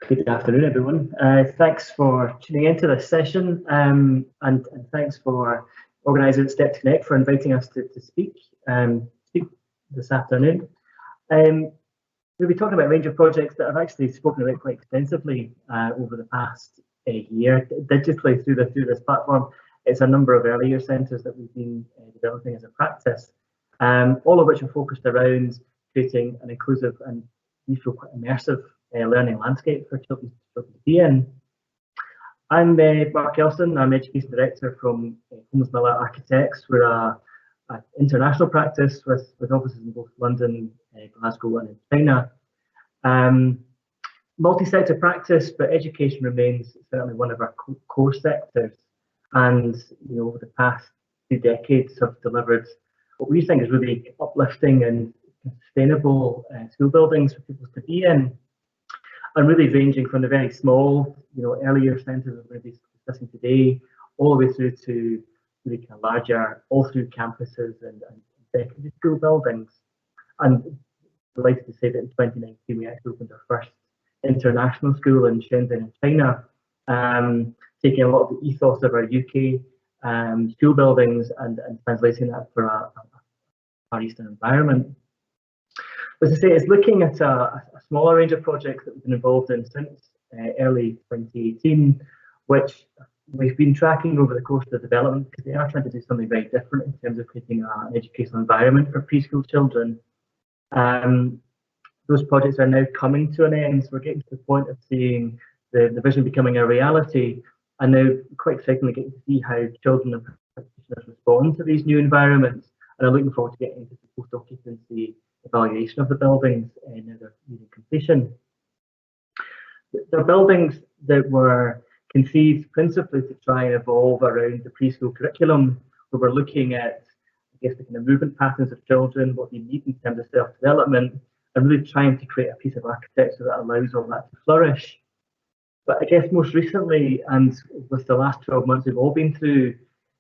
Good afternoon, everyone. Thanks for tuning into this session, and thanks for organising Step to Connect for inviting us to speak this afternoon. We'll be talking about a range of projects that I've actually spoken about quite extensively over the past year digitally through this platform. It's a number of earlier centres that we've been developing as a practice, all of which are focused around creating an inclusive and we feel quite immersive learning landscape for children to be in. I'm Mark Elson. I'm Education Director from Holmes Miller Architects. We're an international practice with offices in both London, Glasgow and in China. Multi-sector practice, but education remains certainly one of our core sectors. And over the past 2 decades have delivered what we think is really uplifting and sustainable school buildings for people to be in. And really ranging from the very small, earlier centres that we're going to be discussing today, all the way through to really kind of larger, all through campuses and secondary school buildings. And delighted to say that in 2019 we actually opened our first international school in Shenzhen in China, taking a lot of the ethos of our UK school buildings and translating that for a Far Eastern environment. As I say, it's looking at a smaller range of projects that we've been involved in since early 2018, which we've been tracking over the course of the development because they are trying to do something very different in terms of creating an educational environment for preschool children. Those projects are now coming to an end, so we're getting to the point of seeing the vision becoming a reality, and now quite excitingly getting to see how children and practitioners respond to these new environments, and I'm looking forward to getting into the post-occupancy evaluation of the buildings and their completion. They're buildings that were conceived principally to try and evolve around the preschool curriculum, where we're looking at, I guess, the kind of movement patterns of children, what they need in terms of self-development, and really trying to create a piece of architecture that allows all that to flourish. But I guess most recently, and with the last 12 months we've all been through,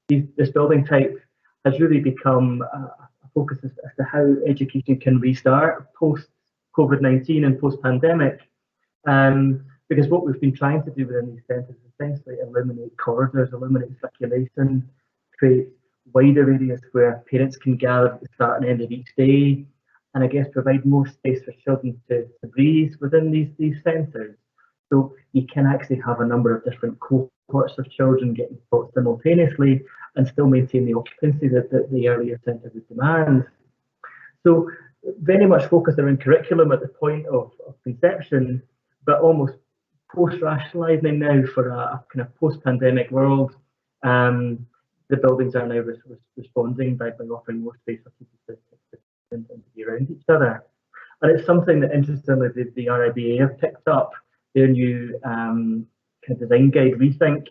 this building type has really become a focus as to how education can restart post-COVID-19 and post-pandemic. Because what we've been trying to do within these centres is essentially eliminate corridors, eliminate circulation, create wider areas where parents can gather at the start and end of each day, and I guess provide more space for children to breathe within these centres. So you can actually have a number of different cohorts of children getting taught simultaneously and still maintain the occupancy that the earlier centre would demand. So very much focused around curriculum at the point of conception, but almost post-rationalising now for a kind of post-pandemic world. The buildings are now responding by offering more space for people to be around each other. And it's something that interestingly the RIBA have picked up. Their new kind of design guide, Rethink,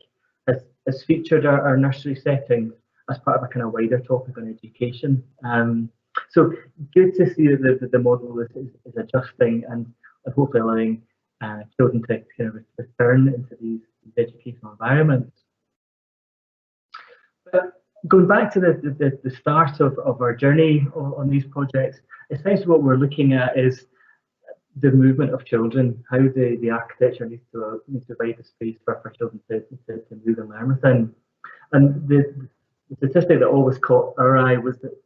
has featured our nursery settings as part of a kind of wider topic on education. So good to see that the model is adjusting and hopefully allowing children to kind of return into these educational environments. But going back to the start of our journey on these projects, essentially what we're looking at is the movement of children, how the architecture needs to provide the space for children to move and learn within. And the statistic that always caught our eye was that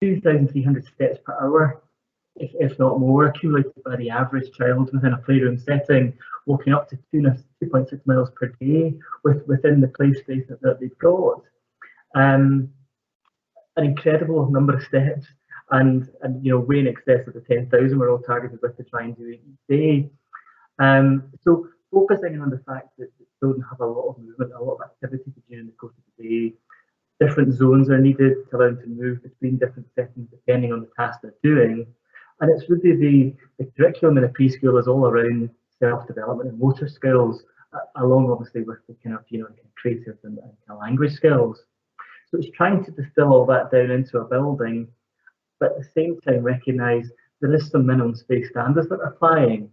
2,300 steps per hour, if not more, accumulated by the average child within a playroom setting, walking up to 2.6 miles per day within the play space that they've got. An incredible number of steps. And way in excess of the 10,000 we're all targeted with to try and do it each day. So focusing on the fact that children have a lot of movement, a lot of activity during the course of the day. Different zones are needed to allow them to move between different settings depending on the task they're doing. And it's really the curriculum in a preschool is all around self-development and motor skills, along obviously with the kind of creative and kind of language skills. So it's trying to distill all that down into a building, but at the same time recognise there is some minimum space standards that are applying.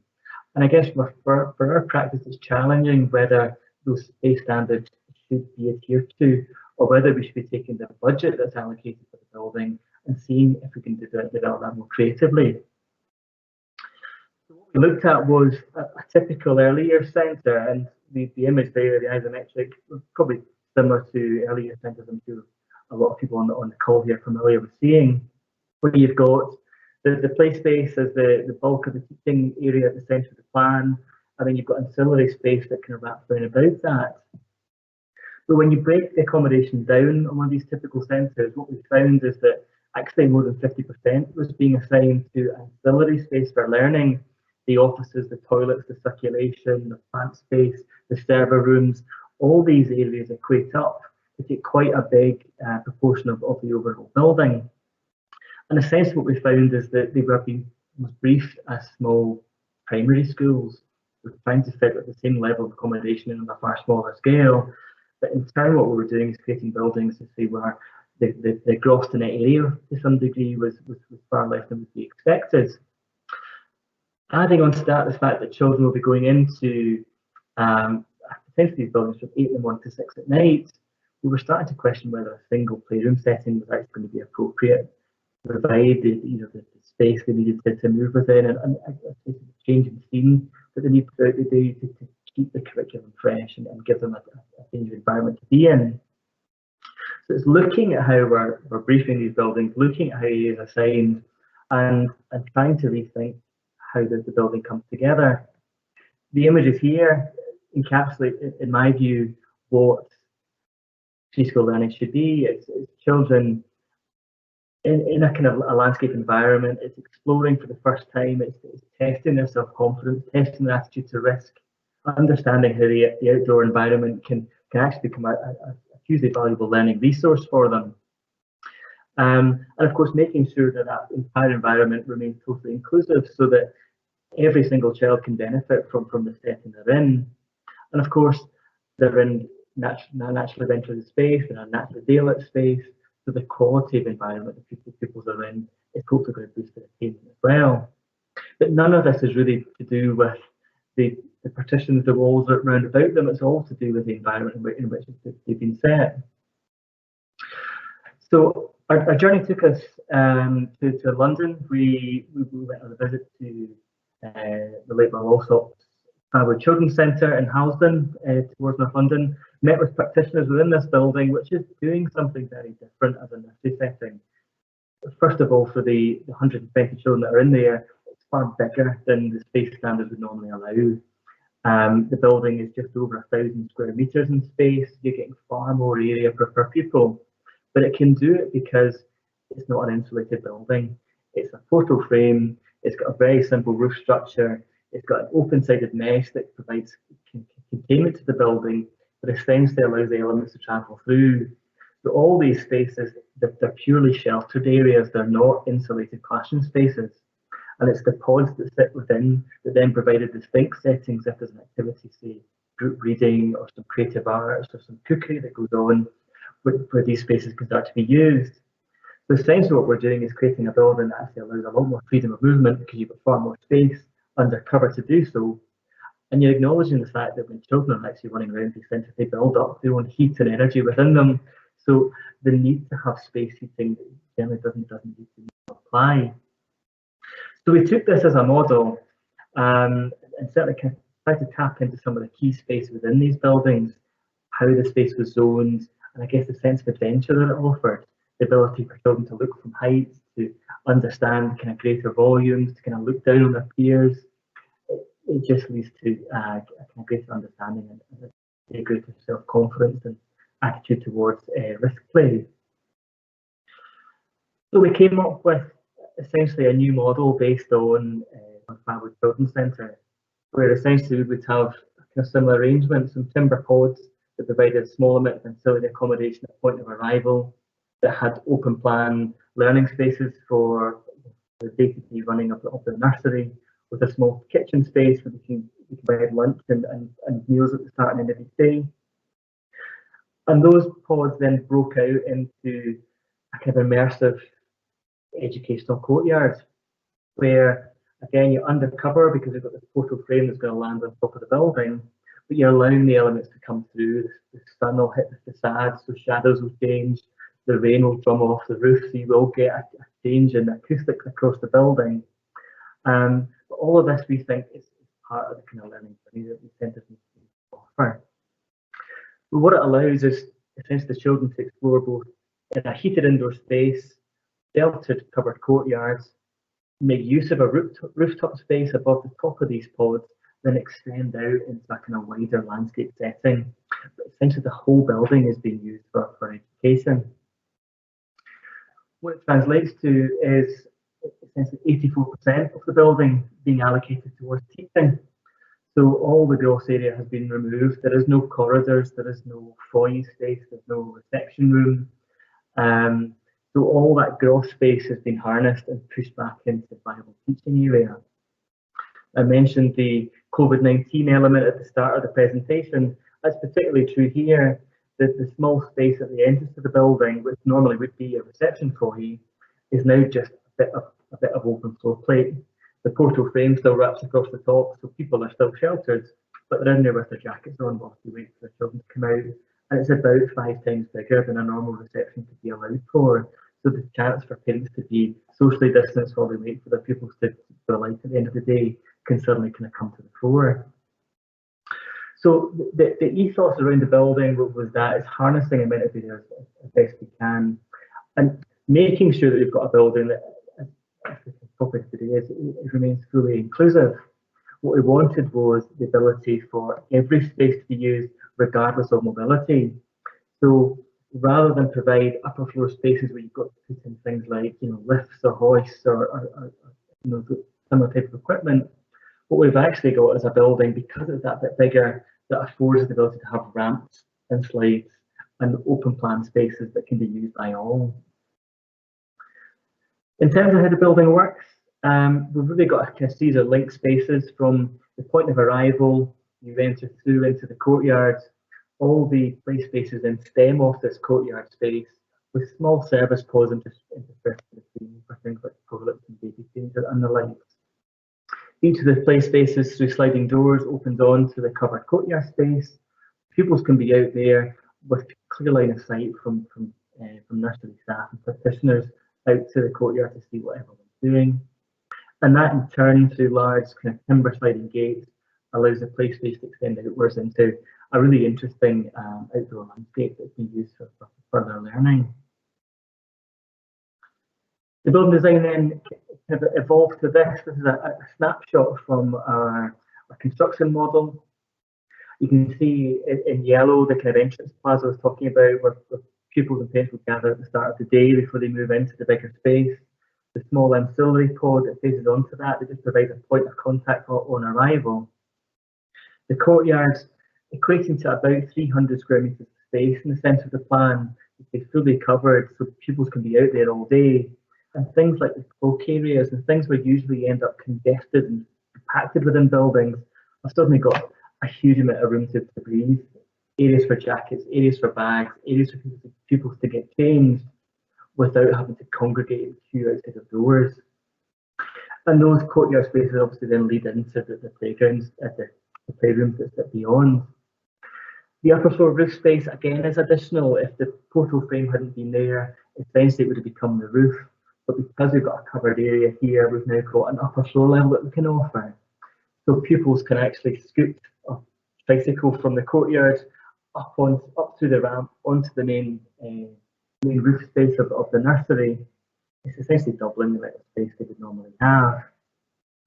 And I guess for our practice, it's challenging whether those space standards should be adhered to, or whether we should be taking the budget that's allocated for the building and seeing if we can develop that more creatively. So what we looked at was a typical early years centre, and the image there, the isometric, was probably similar to early years centres. I'm sure a lot of people on the call here are familiar with seeing, where you've got the play space as the bulk of the teaching area at the centre of the plan, and then you've got ancillary space that kind of wraps around about that. But when you break the accommodation down on one of these typical centres, what we found is that actually more than 50% was being assigned to ancillary space for learning. The offices, the toilets, the circulation, the plant space, the server rooms, all these areas equate up to take quite a big proportion of the overall building. And essentially what we found is that they were being briefed as small primary schools. We're trying to fit at the same level of accommodation on a far smaller scale. But in turn, what we were doing is creating buildings to see where the gross to net area to some degree was far less than would be expected. Adding on to that, the fact that children will be going into potentially these buildings from 8 in the morning to 6 at night, we were starting to question whether a single playroom setting was actually going to be appropriate to provide the space they needed to move within, and the change in scene that they need throughout the day to keep the curriculum fresh and give them a change of environment to be in. So it's looking at how we're briefing these buildings, looking at how it is assigned, and trying to rethink how the building comes together. The images here encapsulate, in my view, what preschool learning should be. It's children in a kind of a landscape environment. It's exploring for the first time. It's testing their self-confidence, testing their attitude to risk, understanding how the outdoor environment can actually become a hugely valuable learning resource for them. And of course, making sure that that entire environment remains totally inclusive so that every single child can benefit from the setting they're in. And of course, they're in naturally ventilated space, in a naturally daylit space, so the quality of environment that pupils are in is hopefully going to boost their attainment as well. But none of this is really to do with the partitions, the walls around about them. It's all to do with the environment in which they've been set. So our journey took us to London. We went on a visit to the late Allsop's Family Children's Centre in Halsden, towards North London. Met with practitioners within this building, which is doing something very different as a nursery setting. First of all, for the 120 children that are in there, it's far bigger than the space standards would normally allow. The building is just over 1,000 square metres in space. You're getting far more area per pupil, but it can do it because it's not an insulated building. It's a portal frame. It's got a very simple roof structure. It's got an open-sided mesh that provides containment to the building, but essentially allows the elements to travel through. So all these spaces, they're purely sheltered areas. They're not insulated classroom spaces. And it's the pods that sit within that then provide a distinct settings if there's an activity, say group reading or some creative arts or some cookery that goes on, where these spaces can start to be used. So essentially what we're doing is creating a building that actually allows a lot more freedom of movement because you've got far more space under cover to do so. And you're acknowledging the fact that when children are actually running around these centres, they build up their own heat and energy within them. So the need to have space heating generally doesn't need to apply. So we took this as a model and certainly tried to tap into some of the key space within these buildings, how the space was zoned, and I guess the sense of adventure that it offered, the ability for children to look from heights, to understand kind of greater volumes, to kind of look down on their peers. It just leads to a kind of greater understanding and a greater self-confidence and attitude towards risk play. So we came up with essentially a new model based on Family Children's Centre, where essentially we would have a similar arrangement, some timber pods that provided a small amount of ancillary accommodation at point of arrival, that had open plan learning spaces for the day-to-day running of the nursery, with a small kitchen space where we can provide lunch and meals at the start and end of each day. And those pods then broke out into a kind of immersive educational courtyard, where again you're undercover because you've got this portal frame that's going to land on top of the building, but you're allowing the elements to come through. The sun will hit the facade, so shadows will change, the rain will drum off the roof, so you will get a change in acoustic across the building. But all of this we think is part of the kind of learning journey that these centres need to offer. But what it allows is essentially the children to explore both in a heated indoor space, sheltered covered courtyards, make use of a rooftop space above the top of these pods, then extend out into a kind of wider landscape setting. But essentially the whole building is being used for education. What it translates to is essentially 84% of the building being allocated towards teaching. So all the gross area has been removed. There is no corridors, there is no foyer space, there's no reception room. So all that gross space has been harnessed and pushed back into the viable teaching area. I mentioned the COVID-19 element at the start of the presentation. That's particularly true here. The small space at the entrance to the building, which normally would be a reception foyer, is now just a bit of open floor plate. The portal frame still wraps across the top, so people are still sheltered, but they're in there with their jackets on whilst they wait for the children to come out. And it's about 5 times bigger than a normal reception could be allowed for. So the chance for parents to be socially distanced while they wait for their pupils to the light at the end of the day can certainly kind of come to the fore. So the ethos around the building was that it's harnessing amenity as best we can, and making sure that we've got a building that, as the topic today is, it remains fully inclusive. What we wanted was the ability for every space to be used regardless of mobility. So rather than provide upper floor spaces where you've got to put in things like lifts or hoists or similar type of equipment, what we've actually got is a building, because it's that bit bigger, that affords the ability to have ramps and slides and open plan spaces that can be used by all. In terms of how the building works, we've really got a kind of series of link spaces from the point of arrival. You enter through into the courtyard. All the play spaces then stem off this courtyard space with small service pods interspersed between for things like toilets and baby changers and the like. Each of the play spaces through sliding doors opens on to the covered courtyard space. Pupils can be out there with clear line of sight from nursery staff and practitioners out to the courtyard to see what everyone's doing. And that in turn, through large kind of timber sliding gates, allows the play space to extend outwards into a really interesting outdoor landscape that's been used for further learning. The building design then kind of evolved to this. This is a snapshot from our construction model. You can see in yellow the kind of entrance plaza I was talking about, where pupils and parents will gather at the start of the day before they move into the bigger space. The small ancillary pod that faces onto that just provides a point of contact on arrival. The courtyards, equating to about 300 square metres of space in the centre of the plan, is fully covered so pupils can be out there all day. And things like the cloak areas and things where usually end up congested and compacted within buildings have suddenly got a huge amount of room to breathe. Areas for jackets, areas for bags, areas for pupils to get changed without having to congregate and queue outside of doors. And those courtyard spaces obviously then lead into the playgrounds, the playrooms that sit beyond. The upper floor roof space again is additional. If the portal frame hadn't been there, essentially it would have become the roof. But because we've got a covered area here, we've now got an upper floor level that we can offer. So pupils can actually scoot a tricycle from the courtyard up through the ramp onto the main roof space of the nursery. It's essentially doubling the amount of space they would normally have.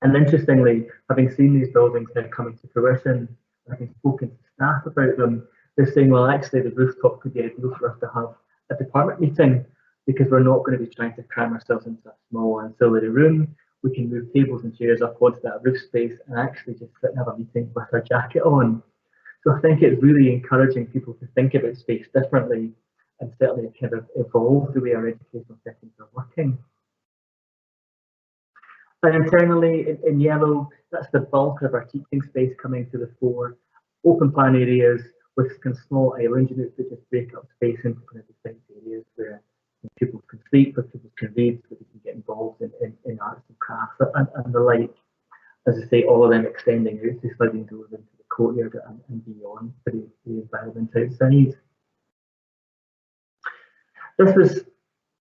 And interestingly, having seen these buildings now coming to fruition, having spoken to staff about them, they're saying, well, actually the rooftop could be ideal for us to have a department meeting, because we're not going to be trying to cram ourselves into a small ancillary room. We can move tables and chairs up onto that roof space and actually just sit and have a meeting with our jacket on. So I think it's really encouraging people to think about space differently and certainly kind of evolve the way our educational settings are working. And internally, in yellow, that's the bulk of our teaching space coming to the fore. Open plan areas with kind of small island units that just break up space into kind of distinct areas where pupils can sleep, where pupils can read, so they can get involved in arts and crafts and the like. As I say, all of them extending out to sliding doors into the courtyard and beyond for the environment outside. This was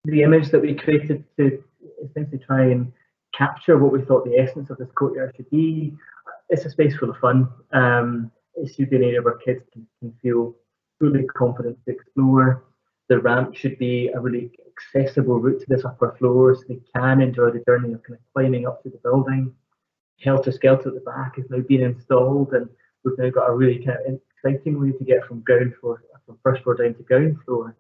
the image that we created to essentially try and capture what we thought the essence of this courtyard should be. It's a space full of fun. It should be an area where kids can feel fully confident to explore. The ramp should be a really accessible route to this upper floor so they can enjoy the journey of kind of climbing up to the building. Helter Skelter at the back is now being installed, and we've now got a really kind of exciting way to get from first floor down to ground floor.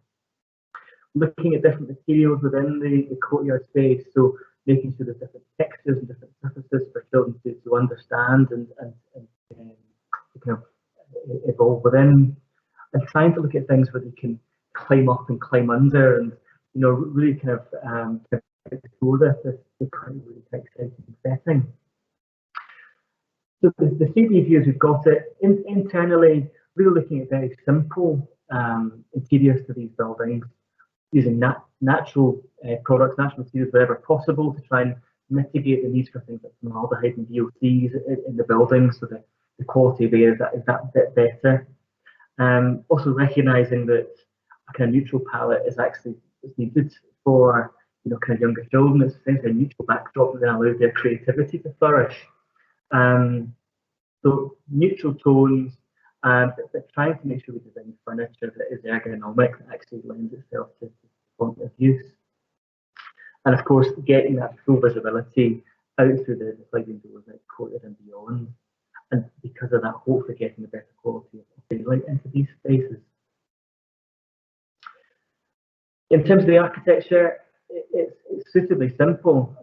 Looking at different materials within the courtyard space, so making sure there's different textures and different surfaces for children to understand and to kind of evolve within, and trying to look at things where they can climb up and climb under, and really kind of explore this really exciting setting. So the 3D views, we've got it internally, really looking at very simple interiors to these buildings, using natural products, natural materials wherever possible to try and mitigate the needs for things like formaldehyde and VOCs in the buildings, so that the quality of air is that bit better. Also recognising that a kind of neutral palette is needed for kind of younger children. It's essentially a neutral backdrop that then allows their creativity to flourish. So neutral tones, but trying to make sure we design furniture that is ergonomic, that actually lends itself to point of use. And of course, getting that full visibility out through the sliding doors, like courtyard and beyond. And because of that, hopefully getting a better quality of daylight into these spaces. In terms of the architecture, it's suitably simple.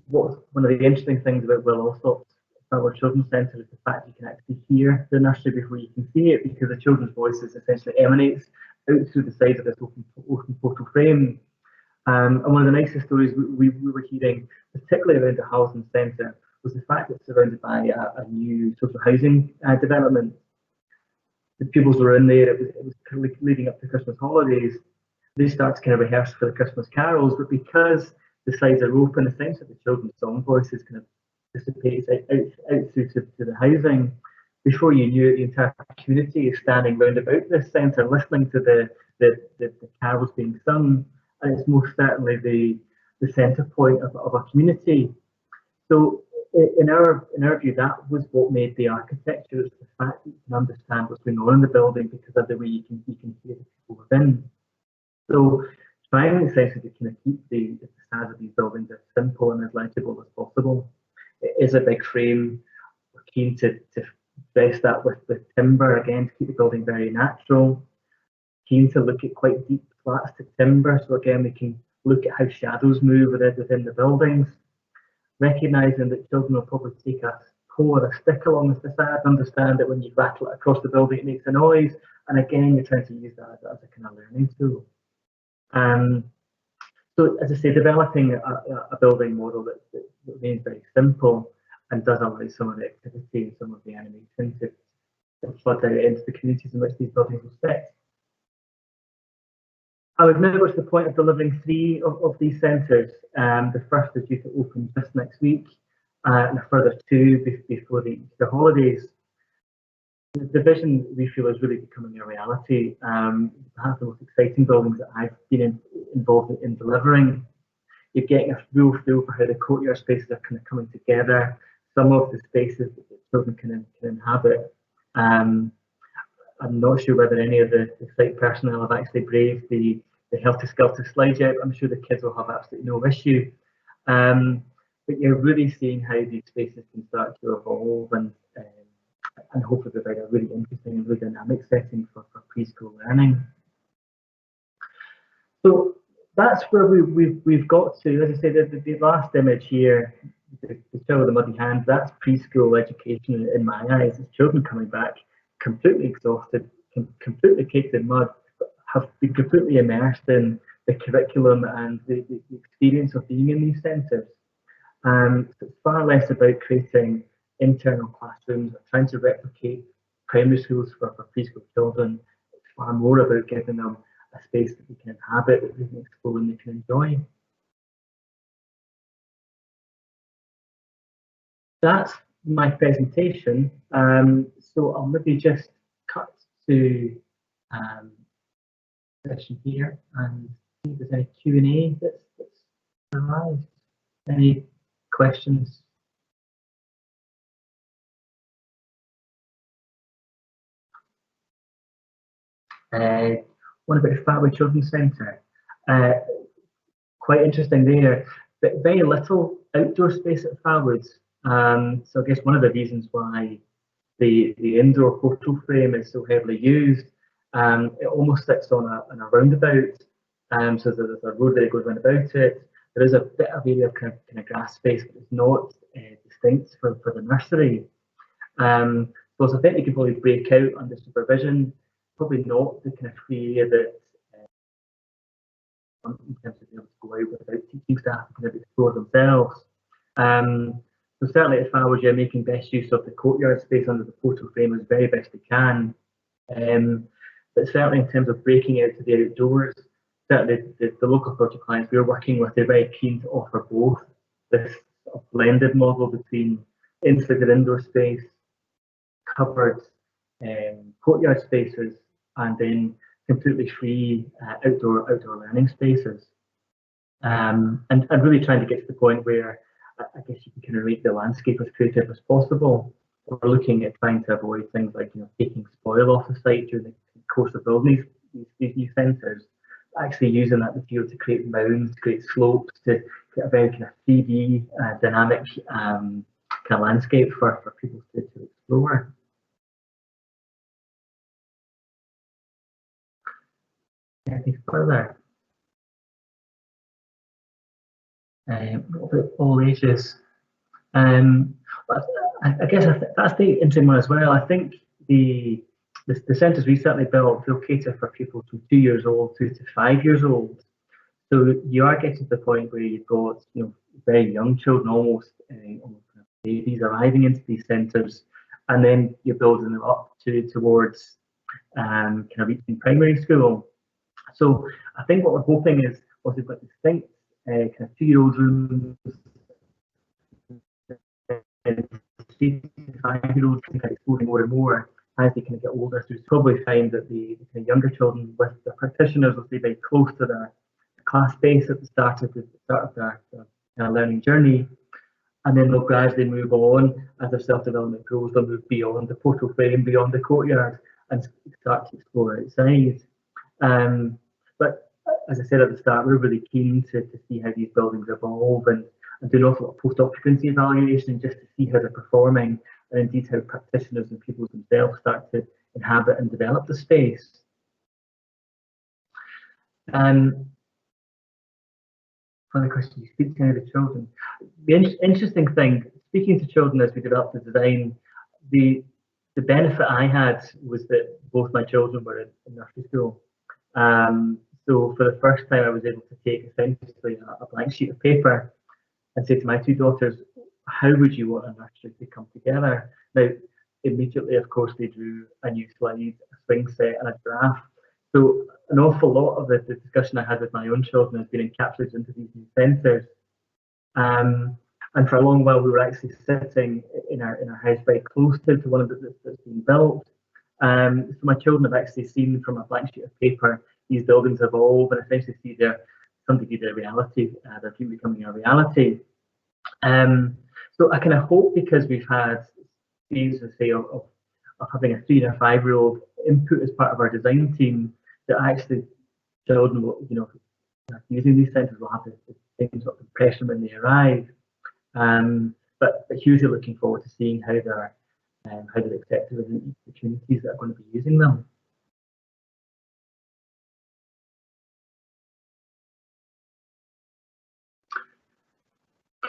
One of the interesting things about Will Alsop's our children's centre is the fact you can actually hear the nursery before you can see it, because the children's voices essentially emanates out through the side of this open portal frame. And one of the nicest stories we were hearing, particularly around the housing centre, was the fact that it's surrounded by a new social housing development. The pupils were in there, it was leading up to Christmas holidays. They start to kind of rehearse for the Christmas carols, but because the sides are open, essentially the children's song voices kind of dissipates out through to the housing. Before you knew it, the entire community is standing round about this centre, listening to the carols being sung, and it's most certainly the centre point of a community. So in our view, that was what made the architecture. It's the fact that you can understand what's going on in the building because of the way you can hear the people within. So trying essentially to kind of keep the facade of these buildings as simple and as legible as possible. It is a big frame. We're keen to dress that with timber again to keep the building very natural. Keen to look at quite deep flats to timber, so again we can look at how shadows move within the buildings. Recognising that children will probably take a pole or a stick along the facade, understand that when you rattle it across the building it makes a noise, and again you're trying to use that as a kind of learning tool. So as I say, developing a building model that remains very simple and does allow some of the activity and some of the animation to flood out into the communities in which these buildings will sit. I would now go to the point of delivering 3 of these centres. The first is due to open just next week, and a further 2 before the Easter holidays. The vision, we feel, is really becoming a reality. Perhaps the most exciting buildings that I've been involved in delivering. You're getting a real feel for how the courtyard spaces are kind of coming together. Some of the spaces that the children can inhabit. I'm not sure whether any of the site personnel have actually braved the Helter Skelter slide yet. I'm sure the kids will have absolutely no issue. But you're really seeing how these spaces can start to evolve and hopefully provide a really interesting and really dynamic setting for preschool learning. So that's where we've got to. As I say, the last image here, the child with the muddy hands, that's preschool education in my eyes. It's children coming back completely exhausted, completely caked in mud, have been completely immersed in the curriculum and the experience of being in these centres. So it's far less about creating internal classrooms or trying to replicate primary schools for preschool children. It's far more about giving them a space that they can inhabit, that they can explore and they can enjoy. That's my presentation. So I'll maybe just cut to session here and see if there's any Q&A that's arrived. Any questions? What about the Family Children's Centre? Uh, Quite interesting there, but very little outdoor space at Farwood. So I guess one of the reasons why the indoor portal frame is so heavily used, it almost sits on a roundabout. So there's a road that goes round about it. There is a bit of area of kind of grass space, but it's not distinct for the nursery. So I think you can probably break out under supervision, probably not the kind of free area that in terms of being able to go out without teaching staff to kind of explore themselves. So certainly if I was you, making best use of the courtyard space under the portal frame as very best they can. But certainly in terms of breaking out to the outdoors, certainly the local project clients we're working with, they're very keen to offer both this sort of blended model between inside and indoor space, covered courtyard spaces, and then completely free outdoor learning spaces. And really trying to get to the point where I guess you can kind of make the landscape as creative as possible. We're looking at trying to avoid things like taking spoil off the site during the course of building these new centres. Actually using that material to create mounds, to create slopes, to get a very kind of 3D dynamic kind of landscape for people to explore. Anything further? All ages. But I guess that's the interesting one as well. I think the centres we certainly built will cater for people from 2 years old to 5 years old. So you are getting to the point where you've got very young children, almost babies arriving into these centres, and then you're building them up towards kind of reaching primary school. So I think what we're hoping is we've got distinct kind of 2-year-old rooms and 5-year-olds kind of exploring more and more as they kind of get older. So you probably find that the kind of younger children with the practitioners will stay very close to their class base at the start of their kind of learning journey, and then they'll gradually move on as their self-development grows. They'll move beyond the portal frame, beyond the courtyard, and start to explore outside. But as I said at the start, we're really keen to see how these buildings evolve and do an awful lot of post-occupancy evaluation just to see how they're performing, and indeed how practitioners and people themselves start to inhabit and develop the space. Final question, you speak to any of the children. The interesting thing, speaking to children as we developed the design, the benefit I had was that both my children were in nursery school. So for the first time I was able to take essentially a blank sheet of paper and say to my two daughters, how would you want a nursery to come together? Now, immediately, of course, they drew a new slide, a swing set, and a graph. So an awful lot of the discussion I had with my own children has been encapsulated into these new centres. And for a long while, we were actually sitting in our house very close to one of that's being built. So my children have actually seen from a blank sheet of paper these buildings evolve and essentially see some degree their reality, their dream becoming a reality. So I kind of hope, because we've had series of having a 3 and a 5-year-old input as part of our design team, that actually children will, using these centres will have the same sort of impression when they arrive. But hugely looking forward to seeing how they're accepted within the communities that are going to be using them.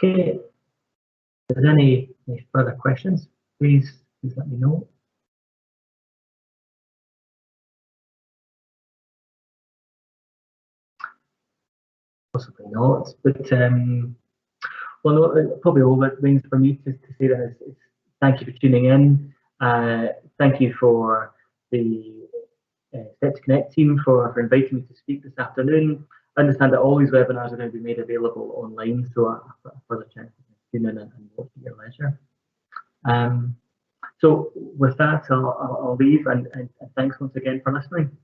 Okay, if there's any further questions, please let me know. Possibly not, but well, no, probably all that remains for me to say that is thank you for tuning in. Thank you for the Set to Connect team for inviting me to speak this afternoon. I understand that all these webinars are going to be made available online, so I've got a further chance to tune in and watch at your leisure. So with that, I'll leave, and thanks once again for listening.